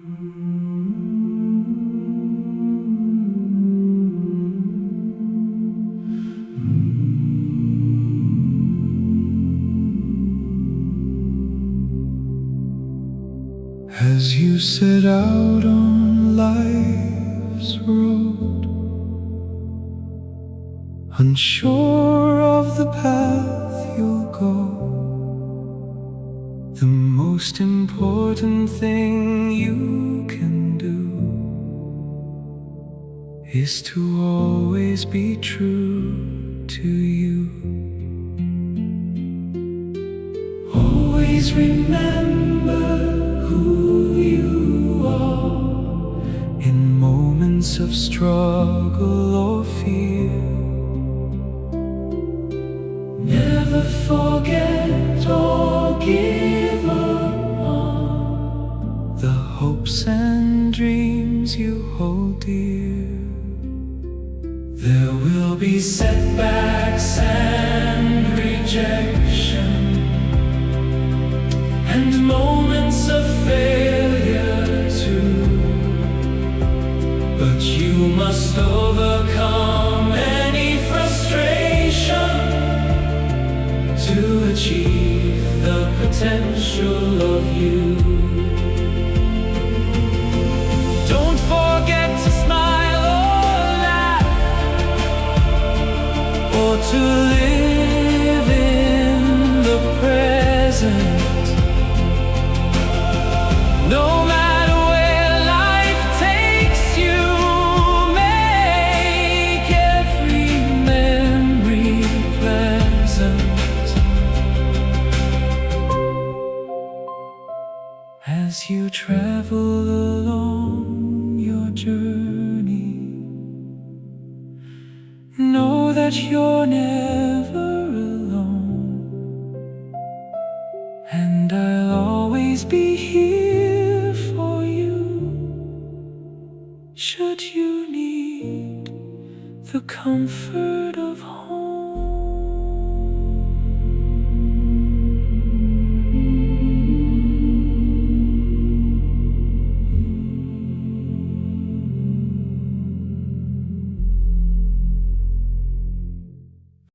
As you set out on life's road, unsure of the path you'll go, the most important thing you can do is to always be true to you. Always remember who you are in moments of struggle or fear. Never forget or give up on the hopes and dreams you hold dear. There will be setbacks and rejection, and moments of failure too, but you must overcome any frustration to achieve the potential of you. Don't forget to smile or laugh, or to live in the present. No matter where life takes you, make every memory pleasant. As you travel along your journey, know that you're never alone, and I'll always be here for you, should you need the comfort of home.